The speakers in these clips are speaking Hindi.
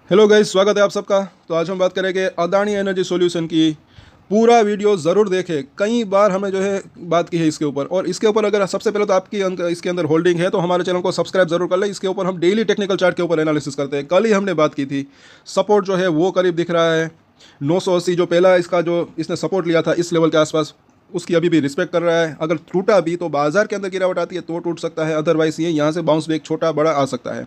हेलो गाइस, स्वागत है आप सबका। तो आज हम बात करेंगे अदानी एनर्जी सॉल्यूशन की। पूरा वीडियो ज़रूर देखें। कई बार हमने जो है बात की है इसके ऊपर, और इसके ऊपर अगर सबसे पहले तो आपकी इसके अंदर होल्डिंग है तो हमारे चैनल को सब्सक्राइब जरूर कर लें। इसके ऊपर हम डेली टेक्निकल चार्ट के ऊपर एनालिसिस करते हैं। कल ही हमने बात की थी, सपोर्ट जो है वो करीब दिख रहा है 980। जो पहला इसका जो इसने सपोर्ट लिया था इस लेवल के आसपास, उसकी अभी भी रिस्पेक्ट कर रहा है। अगर टूटा भी तो बाजार के अंदर गिरावट आती है तो टूट सकता है, अदरवाइज ये यहाँ से बाउंस बैक छोटा बड़ा आ सकता है।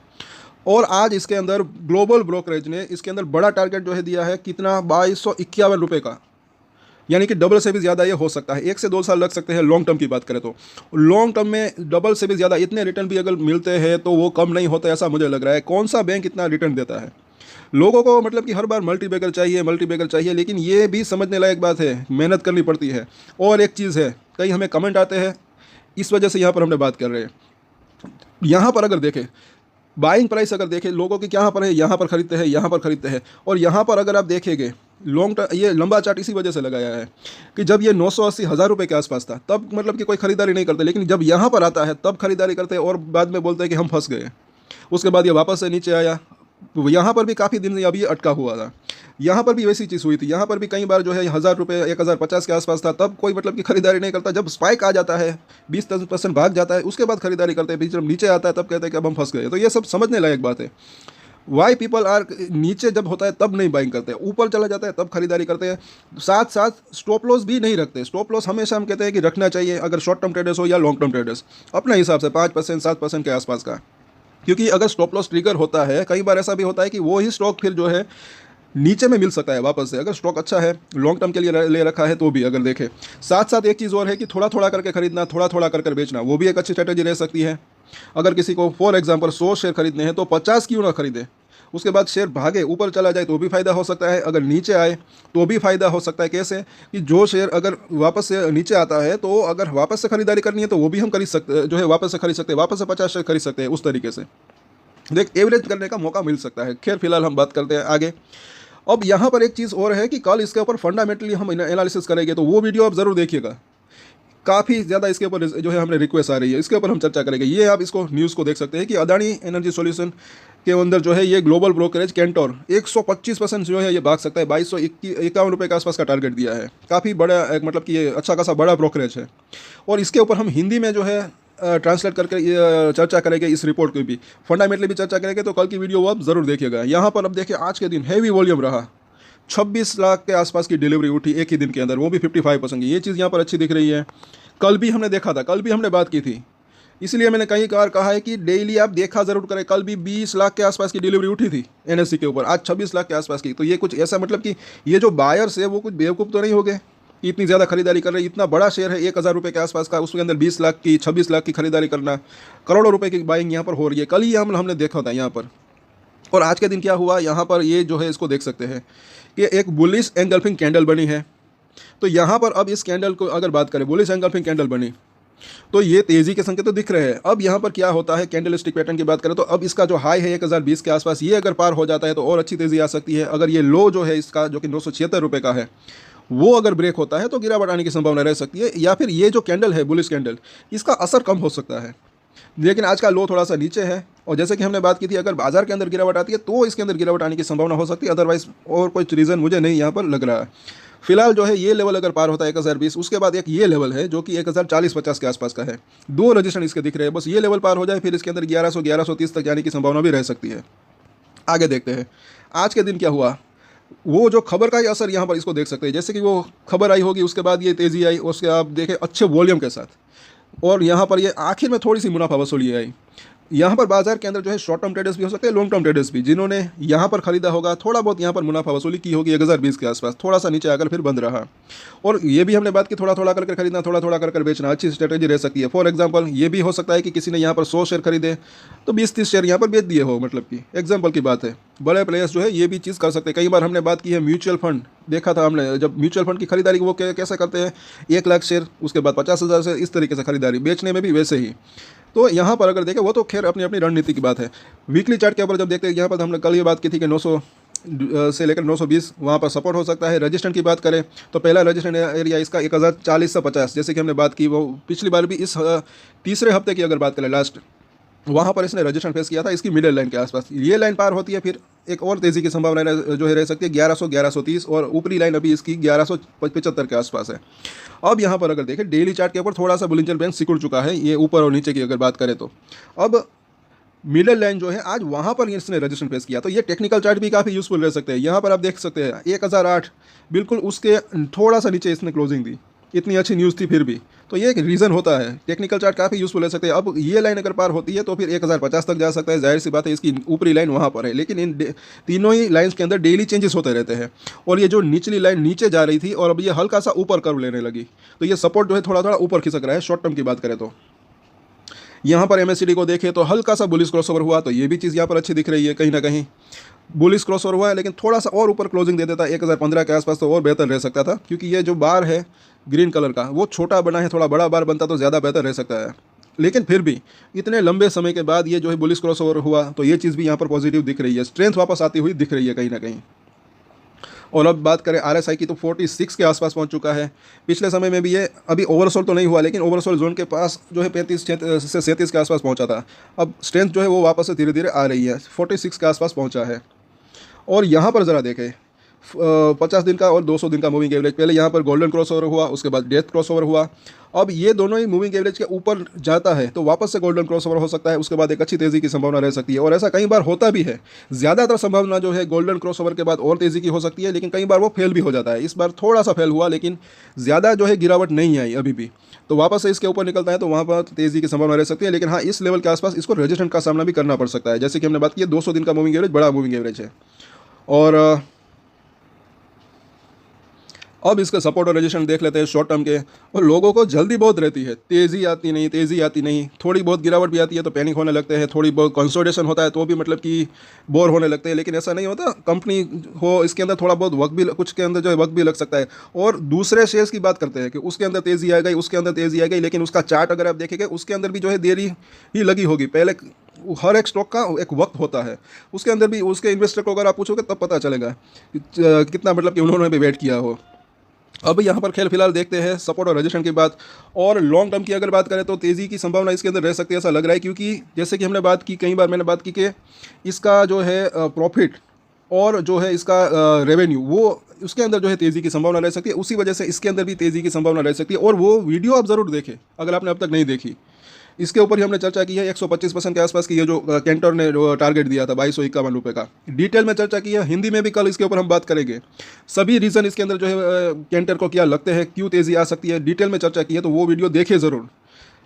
और आज इसके अंदर ग्लोबल ब्रोकरेज ने इसके अंदर बड़ा टारगेट जो है दिया है कितना, 2251 रुपये का। यानी कि डबल से भी ज़्यादा ये हो सकता है। 1 से 2 साल लग सकते हैं लॉन्ग टर्म की बात करें तो। लॉन्ग टर्म में डबल से भी ज़्यादा इतने रिटर्न भी अगर मिलते हैं तो वो कम नहीं होता, ऐसा मुझे लग रहा है। कौन सा बैंक इतना रिटर्न देता है लोगों को? मतलब कि हर बार मल्टीबैगर चाहिए मल्टीबैगर चाहिए, लेकिन ये भी समझने लायक बात है, मेहनत करनी पड़ती है। और एक चीज़ है, कई हमें कमेंट आते हैं, इस वजह से यहाँ पर हमने बात कर रहे हैं। यहाँ पर अगर देखें बाइंग प्राइस, अगर देखें लोगों की कहाँ पर है, यहाँ पर खरीदते हैं, यहाँ पर खरीदते हैं। और यहाँ पर अगर आप देखेंगे लॉन्ग टर्म, ये लंबा चार्ट इसी वजह से लगाया है कि जब ये 980,000 रुपये के आसपास था तब मतलब कि कोई खरीदारी नहीं करते, लेकिन जब यहाँ पर आता है तब खरीदारी करते हैं और बाद में बोलते हैं कि हम फंस गए। उसके बाद ये वापस से नीचे आया। यहाँ पर भी काफ़ी दिन अभी अटका हुआ था। यहाँ पर भी वैसी चीज़ हुई थी। यहाँ पर भी कई बार जो है 1,000 रुपये 1,050 के आसपास था, तब कोई मतलब कि खरीदारी नहीं करता। जब स्पाइक आ जाता है 20-30% भाग जाता है, उसके बाद खरीदारी करते हैं। जब नीचे आता है तब कहते हैं कि अब हम फंस गए। तो ये सब समझने लायक बात है। वाई पीपल आर, नीचे जब होता है तब नहीं बाइंग करते, ऊपर चला जाता है तब खरीदारी करते हैं। साथ साथ स्टॉप लॉस भी नहीं रखते। स्टॉप लॉस हमेशा हम कहते हैं कि रखना चाहिए, अगर शॉर्ट टर्म ट्रेडर्स हो या लॉन्ग टर्म ट्रेडर्स, अपने हिसाब से 5% 7% के आसपास का। क्योंकि अगर स्टॉप लॉस ट्रिगर होता है, कई बार ऐसा भी होता है कि वो ही स्टॉक फिर जो है नीचे में मिल सकता है वापस से। अगर स्टॉक अच्छा है, लॉन्ग टर्म के लिए ले रखा है तो भी अगर देखें। साथ साथ एक चीज़ और है कि थोड़ा थोड़ा करके खरीदना, थोड़ा थोड़ा करके बेचना, वो भी एक अच्छी स्ट्रेटेजी रह सकती है। अगर किसी को फॉर एग्जांपल 100 शेयर खरीदने हैं तो 50 क्यों ना खरीदे। उसके बाद शेयर भागे ऊपर चला जाए तो भी फ़ायदा हो सकता है, अगर नीचे आए तो भी फ़ायदा हो सकता है। कैसे कि जो शेयर अगर वापस से नीचे आता है तो अगर वापस से खरीदारी करनी है तो वो भी हम खरीद सकते, जो है वापस से खरीद सकते हैं, वापस से 50 शेयर खरीद सकते हैं। उस तरीके से देख एवरेज करने का मौका मिल सकता है। खैर फिलहाल हम बात करते हैं आगे। अब यहाँ पर एक चीज़ और है कि कल इसके ऊपर फंडामेंटली हम एनालिसिस करेंगे, तो वो वीडियो आप ज़रूर देखिएगा। काफ़ी ज़्यादा इसके ऊपर जो है हमने रिक्वेस्ट आ रही है, इसके ऊपर हम चर्चा करेंगे। ये आप इसको न्यूज़ को देख सकते हैं कि अदानी एनर्जी सॉल्यूशन के अंदर जो है ये ग्लोबल ब्रोकरेज कैंटोर 125% जो है ये भाग सकता है। 2251 रुपये के आसपास का टारगेट दिया है। काफ़ी बड़ा मतलब कि ये अच्छा खासा बड़ा ब्रोकरेज है। और इसके ऊपर हम हिंदी में जो है ट्रांसलेट करके ये चर्चा करेंगे। इस रिपोर्ट की भी फंडामेंटली भी चर्चा करेंगे, तो कल की वीडियो वो आप ज़रूर देखिएगा। यहाँ पर अब देखिए आज के दिन हैवी वॉल्यूम रहा, 26 लाख के आसपास की डिलीवरी उठी एक ही दिन के अंदर, वो भी 55% की। ये चीज़ यहाँ पर अच्छी दिख रही है। कल भी हमने देखा था, कल भी हमने बात की थी, इसलिए मैंने कई बार कहा है कि डेली आप देखा ज़रूर करें। कल भी 20 लाख के आसपास की डिलीवरी उठी थी एनएससी के ऊपर, आज 26 लाख के आसपास की। तो ये कुछ ऐसा मतलब कि ये जो बायर्स है वो कुछ बेवकूफ़ तो नहीं हो गए कि इतनी ज़्यादा खरीदारी कर रहे हैं। इतना बड़ा शेयर है 1,000 रुपये के आसपास का, उसके अंदर 20 लाख की 26 लाख की खरीदारी करना, करोड़ों रुपए की बाइंग यहाँ पर हो रही है। कल ही हमने देखा था यहाँ पर। और आज के दिन क्या हुआ, यहाँ पर ये जो है इसको देख सकते हैं कि एक बुलिश एंगल्फिंग कैंडल बनी है। तो यहाँ पर अब इस कैंडल को अगर बात करें, बुलिश एंगल्फिंग कैंडल बनी तो ये तेज़ी के संकेत तो दिख रहे हैं। अब यहाँ पर क्या होता है, कैंडल स्टिक पैटर्न की बात करें तो अब इसका जो हाई है 1020 के आसपास, ये अगर पार हो जाता है तो और अच्छी तेज़ी आ सकती है। अगर ये लो जो है इसका, जो कि 976 रुपये का है, वो अगर ब्रेक होता है तो गिरावट आने की संभावना रह सकती है। या फिर ये जो कैंडल है बुलिश कैंडल, इसका असर कम हो सकता है। लेकिन आज का लो थोड़ा सा नीचे है, और जैसे कि हमने बात की थी, अगर बाजार के अंदर गिरावट आती है तो इसके अंदर गिरावट आने की संभावना हो सकती है। अदरवाइज और कोई रीज़न मुझे नहीं यहाँ पर लग रहा है। फिलहाल जो है ये लेवल अगर पार होता है 1020, उसके बाद एक ये लेवल है जो कि 1040-50 के आसपास का है। दो रजिस्ट्रेशन इसके दिख रहे हैं, बस ये लेवल पार हो जाए फिर इसके अंदर 1100-1130 तक जाने की संभावना भी रह सकती है। आगे देखते हैं आज के दिन क्या हुआ। वो जो खबर का ही असर यहाँ पर इसको देख सकते हैं। जैसे कि वो खबर आई होगी, उसके बाद ये तेज़ी आई, उसके आप देखें अच्छे वॉल्यूम के साथ, और यहाँ पर ये आखिर में थोड़ी सी मुनाफा वसूली आई। यहाँ पर बाजार के अंदर जो है शॉर्ट टर्म ट्रेडर्स भी हो सकते हैं, लॉन्ग टर्म ट्रेडर्स भी, जिन्होंने यहाँ पर खरीदा होगा, थोड़ा बहुत यहाँ पर मुनाफा वसूली की होगी 1020 के आसपास, थोड़ा सा नीचे आकर फिर बंद रहा। और ये भी हमने बात की, थोड़ा थोड़ा करके खरीदना, थोड़ा थोड़ा करके बेचना, अच्छी स्ट्रेटेजी रह सकती है। फॉर एग्जांपल ये भी हो सकता है कि किसी ने यहाँ पर 100 शेयर खरीदे तो 20-30 शेयर यहाँ पर बेच दिए हो, मतलब कि एग्जाम्पल की बात है। बड़े प्लेयर्स जो है ये भी चीज़ कर सकते हैं। कई बार हमने बात की है म्यूचुअल फंड, देखा था हमने जब म्यूचुअल फंड की खरीदारी वो कैसे करते हैं, 1 लाख शेयर, उसके बाद 50,000 शेयर, इस तरीके से खरीदारी। बेचने में भी वैसे ही। तो यहाँ पर अगर देखें, वो तो खैर अपनी अपनी रणनीति की बात है। वीकली चार्ट के ऊपर जब देखते हैं, यहाँ पर हमने कल ये बात की थी कि 900 से लेकर 920 वहाँ पर सपोर्ट हो सकता है। रजिस्टेंट की बात करें तो पहला रजिस्टेंट एरिया इसका 1040 से 50, जैसे कि हमने बात की वो पिछली बार भी। इस तीसरे हफ्ते की अगर बात करें, लास्ट वहाँ पर इसने रजिस्ट्रेशन फेस किया था इसकी मिडिल लाइन के आसपास। ये लाइन पार होती है फिर एक और तेज़ी की संभावना जो है रह सकती है 1100 1130, और ऊपरी लाइन अभी इसकी 1175 के आसपास है। अब यहाँ पर अगर देखें डेली चार्ट के ऊपर थोड़ा सा बुलिंजर बैंड सिकुड़ चुका है, ये ऊपर और नीचे की अगर बात करें तो। अब मिडल लाइन जो है आज वहाँ पर इसने रजिस्ट्रेशन फेस किया, तो ये टेक्निकल चार्ट भी काफ़ी यूज़फुल रह सकते हैं। यहाँ पर आप देख सकते हैं 1008 बिल्कुल उसके थोड़ा सा नीचे इसने क्लोजिंग दी, इतनी अच्छी न्यूज़ थी फिर भी, तो ये एक रीज़न होता है। टेक्निकल चार्ट काफ़ी यूज़फुल रह सकते हैं। अब ये लाइन अगर पार होती है तो फिर 1050 तक जा सकता है, जाहिर सी बात है इसकी ऊपरी लाइन वहाँ पर है। लेकिन इन तीनों ही लाइन्स के अंदर डेली चेंजेस होते रहते हैं, और ये जो निचली लाइन नीचे जा रही थी और अब ये हल्का सा ऊपर कर्व लेने लगी, तो ये सपोर्ट जो है थोड़ा थोड़ा ऊपर खिसक रहा है शॉर्ट टर्म की बात करें तो। यहाँ पर MACD को देखें तो हल्का सा बुलिश क्रॉसओवर हुआ, तो ये भी चीज़ यहाँ पर अच्छी दिख रही है। कहीं ना कहीं बुलिश क्रॉसओवर हुआ है, लेकिन थोड़ा सा और ऊपर क्लोजिंग दे देता 1015 के आसपास तो और बेहतर रह सकता था, क्योंकि ये जो बार है ग्रीन कलर का वो छोटा बना है, थोड़ा बड़ा बार बनता तो ज़्यादा बेहतर रह सकता है। लेकिन फिर भी इतने लंबे समय के बाद ये जो है बुलिश क्रॉसओवर हुआ, तो ये चीज़ भी यहाँ पर पॉजिटिव दिख रही है, स्ट्रेंथ वापस आती हुई दिख रही है कहीं ना कहीं। और अब बात करें RSI की तो 46 के आसपास पहुंच चुका है। पिछले समय में भी ये अभी ओवरसोल्ड तो नहीं हुआ, लेकिन ओवरसोल्ड जोन के पास जो है 35 से 37 के आसपास पहुंचा था। अब स्ट्रेंथ जो है वो वापस से धीरे धीरे आ रही है, 46 के आसपास पहुंचा है। और यहाँ पर ज़रा देखें 50 दिन का और 200 दिन का मूविंग एवरेज, पहले यहाँ पर गोल्डन क्रॉसओवर हुआ, उसके बाद डेथ क्रॉसओवर हुआ। अब ये दोनों ही मूविंग एवरेज के ऊपर जाता है तो वापस से गोल्डन क्रॉसओवर हो सकता है, उसके बाद एक अच्छी तेज़ी की संभावना रह सकती है, और ऐसा कई बार होता भी है। ज़्यादातर संभावना जो है गोल्डन क्रॉसओवर के बाद और तेज़ी की हो सकती है, लेकिन कई बार वो फेल भी हो जाता है। इस बार थोड़ा सा फेल हुआ, लेकिन ज़्यादा जो है गिरावट नहीं आई अभी भी, तो वापस से इसके ऊपर निकलता है तो वहाँ पर तेज़ी की संभावना रह सकती है। लेकिन हाँ, इस लेवल के आसपास इसको रेजिस्टेंस का सामना भी करना पड़ सकता है। जैसे कि हमने बात की 200 दिन का मूविंग एवरेज बड़ा मूविंग एवरेज है, और अब इसका सपोर्ट और रेजिस्टेंस देख लेते हैं शॉर्ट टर्म के। और लोगों को जल्दी बहुत रहती है, तेज़ी आती नहीं, थोड़ी बहुत गिरावट भी आती है तो पैनिक होने लगते हैं, थोड़ी बहुत कंसोलिडेशन होता है तो भी मतलब कि बोर होने लगते हैं। लेकिन ऐसा नहीं होता, कंपनी हो इसके अंदर थोड़ा बहुत वक्त भी, कुछ के अंदर जो है वक्त भी लग सकता है। और दूसरे शेयर्स की बात करते हैं कि उसके अंदर तेज़ी आ गई, उसके अंदर तेज़ी आ गई, लेकिन उसका चार्ट अगर आप देखेंगे उसके अंदर भी जो है देरी ही लगी होगी। पहले हर एक स्टॉक का एक वक्त होता है, उसके अंदर भी उसके इन्वेस्टर को अगर आप पूछोगे तब पता चलेगा कितना मतलब कि उन्होंने भी वेट किया हो। अब यहाँ पर खेल फिलहाल देखते हैं सपोर्ट और रेजिस्टेंस की बात। और लॉन्ग टर्म की अगर बात करें तो तेज़ी की संभावना इसके अंदर रह सकती है, ऐसा लग रहा है, क्योंकि जैसे कि हमने बात की, कई बार मैंने बात की कि इसका जो है प्रॉफिट और जो है इसका रेवेन्यू, वो उसके अंदर जो है तेज़ी की संभावना रह सकती है। उसी वजह से इसके अंदर भी तेज़ी की संभावना रह सकती है। और वो वीडियो आप ज़रूर देखें अगर आपने अब तक नहीं देखी, इसके ऊपर ही हमने चर्चा की है 125% के आसपास की, ये जो कैंटर ने जो टारगेट दिया था 2251 रुपये का, डिटेल में चर्चा की है। हिंदी में भी कल इसके ऊपर हम बात करेंगे, सभी रीज़न इसके अंदर जो है कैंटर को क्या लगते हैं, क्यों तेज़ी आ सकती है, डिटेल में चर्चा की है, तो वो वीडियो देखिए ज़रूर।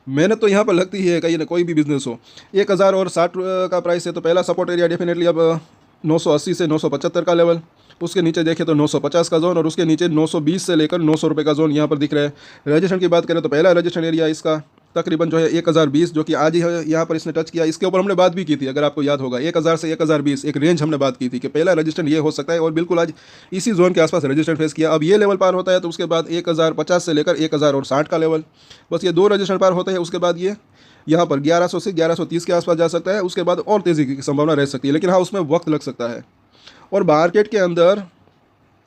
मेहनत तो यहाँ पर लगती है कहीं ना, कोई भी बिजनेस हो। 1060 का प्राइस है तो पहला सपोर्ट एरिया डेफिनेटली अब 980 से 975 का लेवल, उसके नीचे देखें तो 950 का जोन, और उसके नीचे 920 से लेकर 900 रुपये का जोन यहाँ पर दिख रहा है। रजिस्ट्रेशन की बात करें तो पहला रजिस्ट्रेशन एरिया इसका तकरीबन जो है 1020, जो कि आज ही यहाँ पर इसने टच किया। इसके ऊपर हमने बात भी की थी, अगर आपको याद होगा 1000 से 1020 एक रेंज हमने बात की थी कि पहला रजिस्ट्रेशन ये हो सकता है, और बिल्कुल आज इसी जोन के आसपास रजिस्ट्रेशन फेस किया। अब ये लेवल पार होता है तो उसके बाद 1050 से लेकर 1060 का लेवल, बस ये दो रजिस्ट्रेशन पार होते हैं। उसके बाद ये यहाँ पर 1100 से 1130 के आसपास जा सकता है, उसके बाद और तेज़ी की संभावना रह सकती है, लेकिन हाँ उसमें वक्त लग सकता है। और मार्केट के अंदर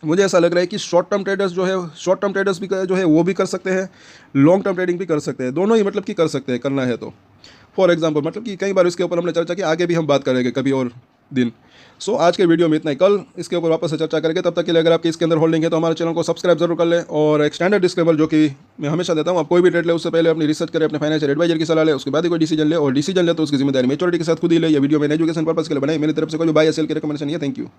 मुझे ऐसा लग रहा है कि शॉर्ट टर्म ट्रेडर्स जो है, शॉर्ट टर्म ट्रेडर्स भी जो है वो भी कर सकते हैं, लॉन्ग टर्म ट्रेडिंग भी कर सकते हैं, दोनों ही मतलब कि कर सकते हैं, करना है तो। फॉर एग्जांपल मतलब कि कई बार इसके ऊपर हमने चर्चा की, आगे भी हम बात करेंगे कभी और दिन। सो आज के वीडियो में इतना ही, कल इसके ऊपर वापस से चर्चा करेंगे। तब तक के लिए अगर आपके इसके अंदर होल्डिंग है तो हमारे चैनल को सब्सक्राइब जरूर कर लें। और एक स्टैंडर्ड डिस्क्लेमर जो कि मैं हमेशा देता हूँ, आप कोई भी ट्रेड ले उससे पहले अपनी रिसर्च करें, अपने फाइनेंशियल एडवाइजर की सलाह ले, उसके बाद ही कोई डिसीजन ले, और डिसीजन ले तो उसकी जिम्मेदारी मेच्योरिटी के साथ खुद ही ले। ये वीडियो मैंने एजुकेशन पर्पस के लिए बनाई, मेरी तरफ से कोई बाय या सेल की रिकमेंडेशन नहीं है। Thank you.